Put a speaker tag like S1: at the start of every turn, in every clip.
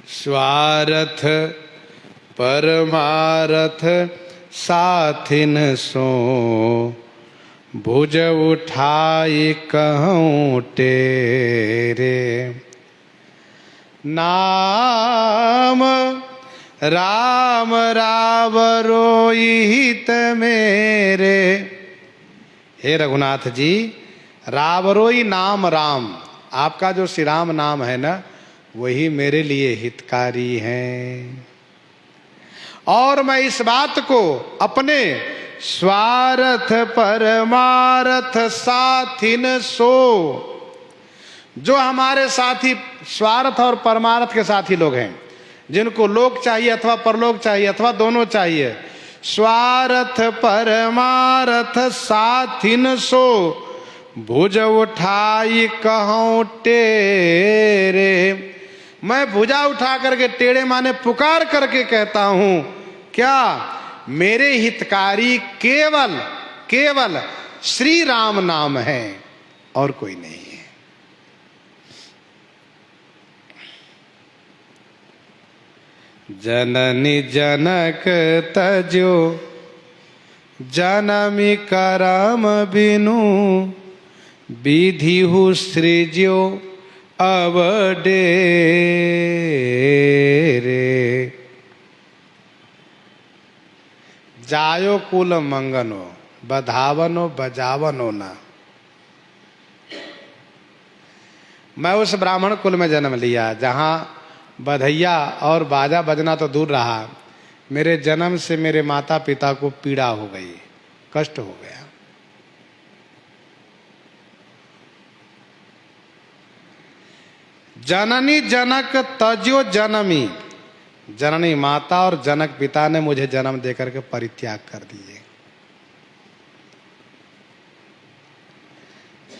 S1: स्वार्थ परमारथ साथिन सो, भुज उठाई कहूँ तेरे। नाम राम राव रोई हित मेरे। हे रघुनाथ जी, रावरोई नाम राम, आपका जो श्री राम नाम है ना, वही मेरे लिए हितकारी है। और मैं इस बात को अपने स्वार्थ परमारथ साथिन सो, जो हमारे साथी स्वार्थ और परमारथ के साथी लोग हैं, जिनको लोक चाहिए अथवा परलोक चाहिए अथवा दोनों चाहिए, स्वार्थ परमारथ साथिन सो, भुज उठाई कहूँ तेरे। मैं भुजा उठा करके, टेढ़े माने पुकार करके कहता हूं, क्या मेरे हितकारी केवल केवल श्री राम नाम है और कोई नहीं है। जननी जनक तजो जनमी करम बिनु, विधि हु सृज्यो अब डेरे। जायो कुल मंगनो, बधावनो बजावनो ना। मैं उस ब्राह्मण कुल में जन्म लिया जहां बधैया और बाजा बजना तो दूर रहा, मेरे जन्म से मेरे माता पिता को पीड़ा हो गई, कष्ट हो गया। जननी जनक तज्यो जनमी, जननी माता और जनक पिता ने मुझे जन्म देकर के परित्याग कर दिए।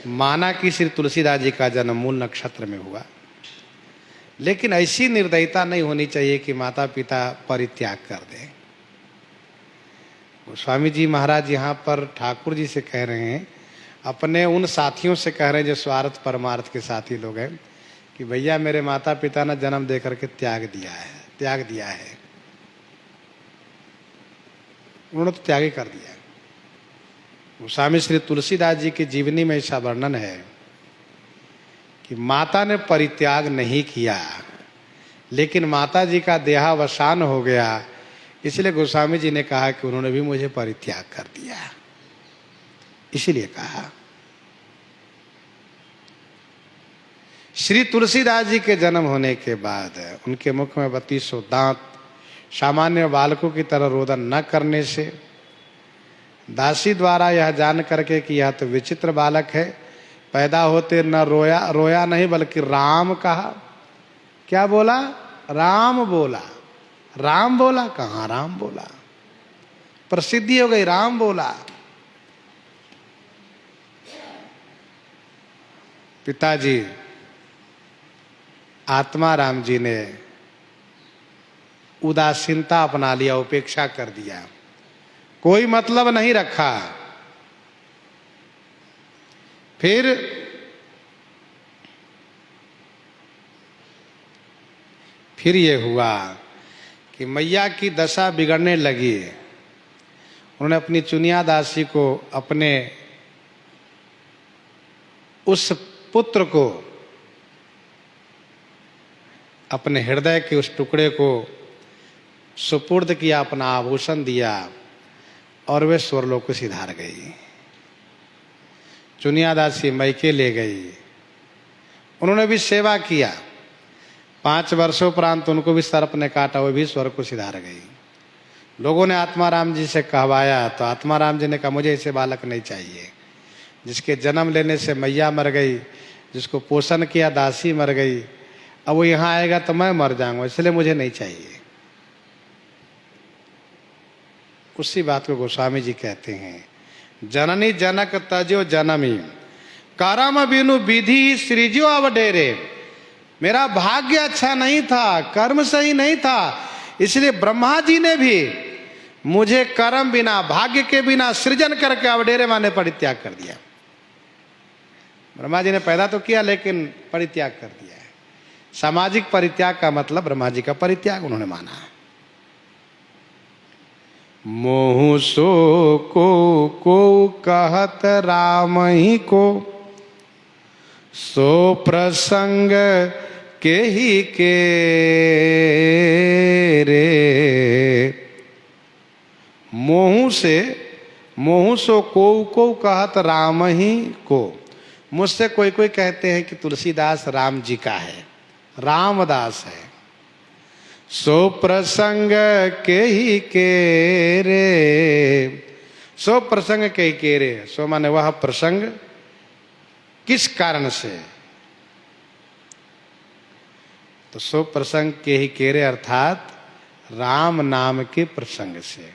S1: माना कि श्री तुलसीदास जी का जन्म मूल नक्षत्र में हुआ, लेकिन ऐसी निर्दयता नहीं होनी चाहिए कि माता पिता परित्याग कर दें। गोस्वामी जी महाराज यहाँ पर ठाकुर जी से कह रहे हैं, अपने उन साथियों से कह रहे हैं जो स्वार्थ परमार्थ के साथी लोग हैं, कि भैया मेरे माता पिता ने जन्म देकर के त्याग दिया है। उन्होंने तो त्याग ही कर दिया। गोस्वामी श्री तुलसीदास जी की जीवनी में ऐसा वर्णन है कि माता ने परित्याग नहीं किया, लेकिन माता जी का देहावसान हो गया, इसलिए गोस्वामी जी ने कहा कि उन्होंने भी मुझे परित्याग कर दिया। इसीलिए कहा श्री तुलसीदास जी के जन्म होने के बाद उनके मुख में 3200 दांत, सामान्य बालकों की तरह रोदन न करने से दासी द्वारा यह जान करके कि यह तो विचित्र बालक है, पैदा होते न रोया नहीं बल्कि राम कहा। क्या बोला? राम बोला। राम बोला कहाँ? राम बोला। प्रसिद्धि हो गई, राम बोला। पिताजी आत्मा राम जी ने उदासीनता अपना लिया, उपेक्षा कर दिया, कोई मतलब नहीं रखा। फिर ये हुआ कि मैया की दशा बिगड़ने लगी। उन्होंने अपनी चुनिया दासी को, अपने उस पुत्र को, अपने हृदय के उस टुकड़े को सुपुर्द किया, अपना आभूषण दिया और वे स्वर्लोक को सिधार गई। चुनिया दासी मैके ले गई, उन्होंने भी सेवा किया। 5 वर्षों उपरांत उनको भी सर्प ने काटा, वो भी स्वर्ग को सिधार गई। लोगों ने आत्माराम जी से कहवाया तो आत्माराम जी ने कहा मुझे ऐसे बालक नहीं चाहिए, जिसके जन्म लेने से मैया मर गई, जिसको पोषण किया दासी मर गई, अब वो यहाँ आएगा तो मैं मर जाऊंगा, इसलिए मुझे नहीं चाहिए। उसी बात को गोस्वामी जी कहते हैं, जननी जनक तजो जनमी, करम बिनु विधि सृज्यो अब डेरे। मेरा भाग्य अच्छा नहीं था, कर्म सही नहीं था, इसलिए ब्रह्मा जी ने भी मुझे कर्म बिना, भाग्य के बिना सृजन करके अवडेरे माने परित्याग कर दिया। ब्रह्मा जी ने पैदा तो किया लेकिन परित्याग कर दिया है। सामाजिक परित्याग का मतलब ब्रह्मा जी का परित्याग उन्होंने माना। मोहु सो को कहत राम ही को, सो प्रसंग के ही के रे। मोहु सो को कहत राम ही को। मुझसे कोई कोई कहते हैं कि तुलसीदास राम जी का है, रामदास है। सो प्रसंग के ही के रे, सो प्रसंग के ही के रे। सो माने वह प्रसंग किस कारण से, तो सो प्रसंग के ही के रे अर्थात राम नाम के प्रसंग से।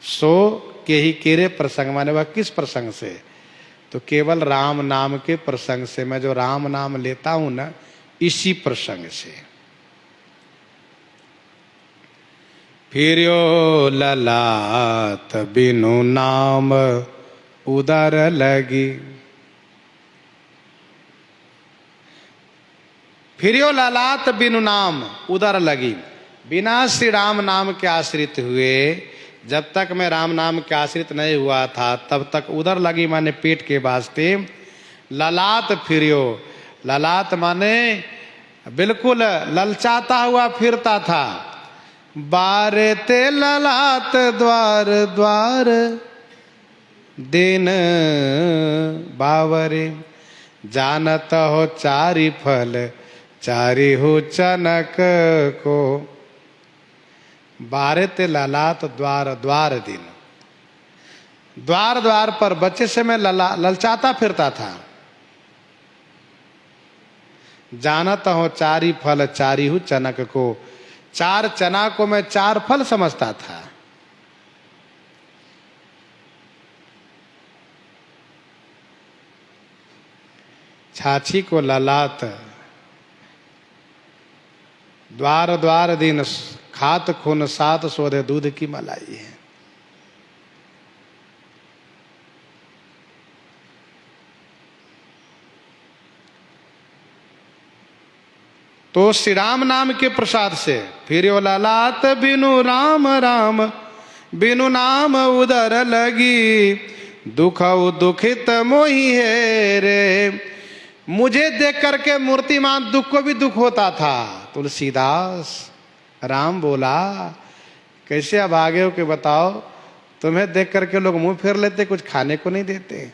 S1: सो के ही के रे प्रसंग माने वह किस प्रसंग से, तो केवल राम नाम के प्रसंग से। मैं जो राम नाम लेता हूं ना, इसी प्रसंग से। फिर्यो ललाट बिनु नाम उदर लगी। फिर्यो ललाट बिनु नाम उदर लगी। बिना श्री राम नाम के आश्रित हुए, जब तक मैं राम नाम के आश्रित नहीं हुआ था तब तक उदर लगी माने पेट के वास्ते। ललाट फिर्यो, ललाट माने बिल्कुल ललचाता हुआ फिरता था। बारे ते ललाट द्वार द्वार दिन बावरे। जानत हो चारि फल चारि हो चनक को। बारे ते ललाट द्वार द्वार दिन, द्वार द्वार पर बच्चे से मैं ललचाता फिरता था। जानत हो चारि फल चारि हूँ चनक को। 4 चना को मैं 4 फल समझता था। छाछी को ललाट द्वार द्वार दिन, खात खून सात सोधे दूध की मलाई है। तो श्री राम नाम के प्रसाद से फिर्यो ललाट बिनु राम राम, बिनु नाम उदर लगी। दुख दुखित मोही है रे। मुझे देख करके मूर्तिमान दुख को भी दुख होता था। तुलसीदास राम बोला, कैसे अभागे हो कि बताओ, तुम्हें देख करके लोग मुंह फेर लेते, कुछ खाने को नहीं देते।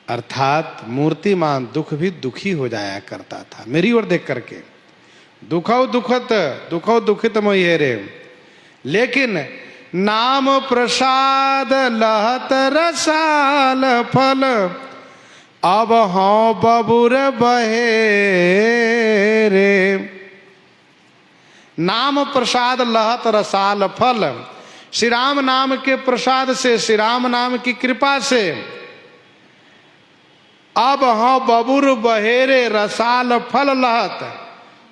S1: अर्थात मूर्तिमान दुख भी दुखी हो जाया करता था मेरी ओर देख करके। दुखो दुखित मोहि रे। लेकिन नाम प्रसाद लहत रसाल फल, अब हों बबुर बहे रे। नाम प्रसाद लहत रसाल फल। श्री राम नाम के प्रसाद से, श्री राम नाम की कृपा से अब हों बबुर बहेरे रसाल फल लहत।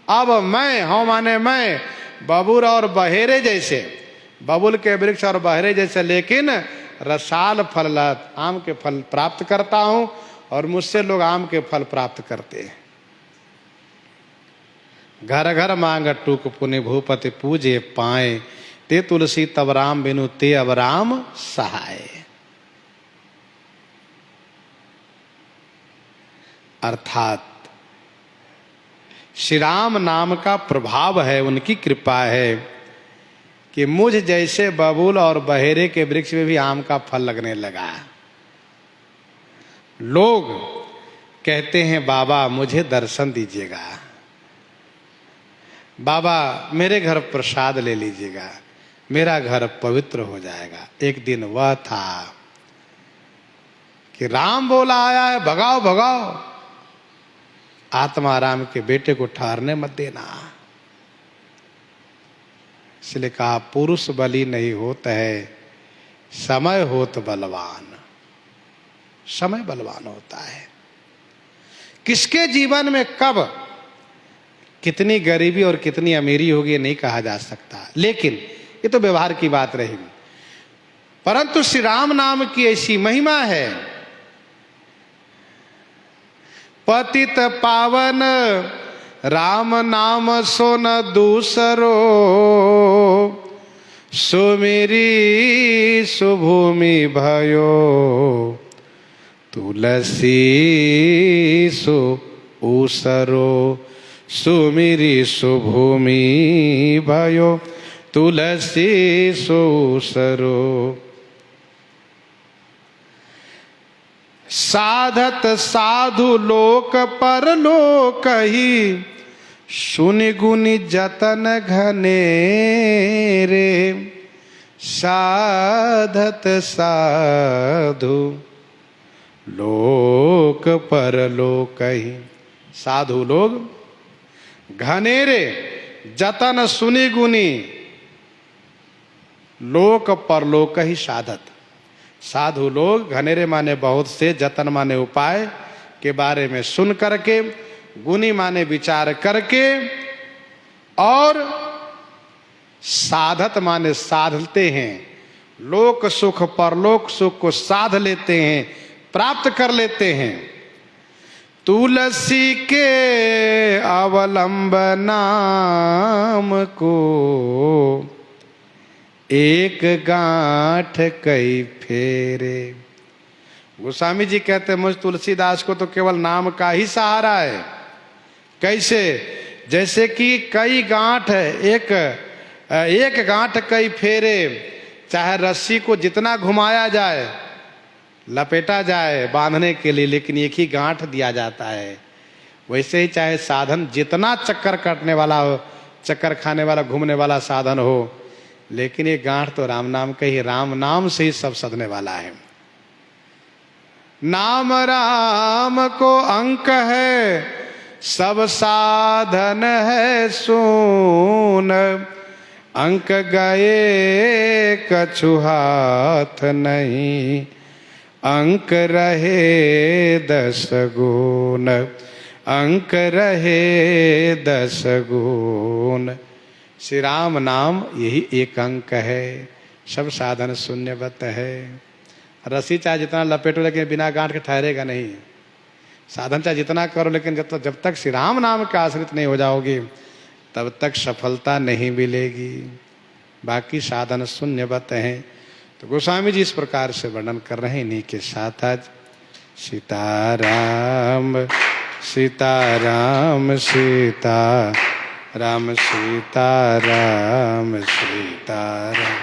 S1: अब मैं हों माने मैं, बबुर और बहेरे जैसे, बबुल के वृक्ष और बहेरे जैसे, लेकिन रसाल फल लहत, आम के फल प्राप्त करता हूं और मुझसे लोग आम के फल प्राप्त करते हैं। घर घर मांग टूक पुनि भूपति पूजे पाए। ते तुलसी तब राम बिनु ते अब राम सहाय। अर्थात श्री राम नाम का प्रभाव है, उनकी कृपा है कि मुझ जैसे बबूल और बहेरे के वृक्ष में भी आम का फल लगने लगा। लोग कहते हैं बाबा मुझे दर्शन दीजिएगा, बाबा मेरे घर प्रसाद ले लीजिएगा, मेरा घर पवित्र हो जाएगा। एक दिन वह था कि राम बोला आया है, भगाओ भगाओ, आत्माराम के बेटे को ठहरने मत देना। इसलिए कहा पुरुष बली नहीं होता है, समय होत बलवान। समय बलवान होता है। किसके जीवन में कब कितनी गरीबी और कितनी अमीरी होगी नहीं कहा जा सकता, लेकिन ये तो व्यवहार की बात रहेगी। परंतु श्री राम नाम की ऐसी महिमा है, पतित पावन राम नाम सो न दूसरो, सुमेरी सुभूमि भयो, तुलसी सु ऊसरो, सुमेरी सुभूमि भयो, तुलसी सु ऊसरो। साधत साधु लोक परलोक ही, सुनि गुनि जतन घनेरे, साधत साधु लोक परलोक ही। साधु लोग घनेरे जतन सुनि गुनि, लोक परलोक ही साधत। साधु लोग घनेरे माने बहुत से, जतन माने उपाय के बारे में सुन करके, गुनी माने विचार करके, और साधत माने साधते हैं, लोक सुख परलोक सुख को साध लेते हैं, प्राप्त कर लेते हैं। तुलसी के अवलंब नाम को, एक गांठ कई फेरे। गोस्वामी जी कहते हैं मुझ तुलसीदास को तो केवल नाम का ही सहारा है। कैसे? जैसे कि कई गांठ है, एक गांठ कई फेरे। चाहे रस्सी को जितना घुमाया जाए, लपेटा जाए बांधने के लिए, लेकिन एक ही गांठ दिया जाता है। वैसे ही चाहे साधन जितना चक्कर काटने वाला हो, चक्कर खाने वाला, घूमने वाला साधन हो, लेकिन ये गांठ तो राम नाम का ही, राम नाम से ही सब सधने वाला है। नाम राम को अंक है, सब साधन है सून, अंक गए कछु हाथ नहीं, अंक रहे 10 गुण, अंक रहे 10 गुण। श्री राम नाम यही एक अंक है, सब साधन शून्यवत है। रस्सी चाहे जितना लपेटो, लेकिन बिना गांठ के ठहरेगा नहीं। साधन चाहे जितना करो, लेकिन जब तक श्री राम नाम के आश्रित नहीं हो जाओगे, तब तक सफलता नहीं मिलेगी। बाकी साधन शून्यवत हैं। तो गोस्वामी जी इस प्रकार से वर्णन कर रहे हैं। इन्हीं के साथ आज सीताराम सीताराम सीता राम सीताराम सीताराम।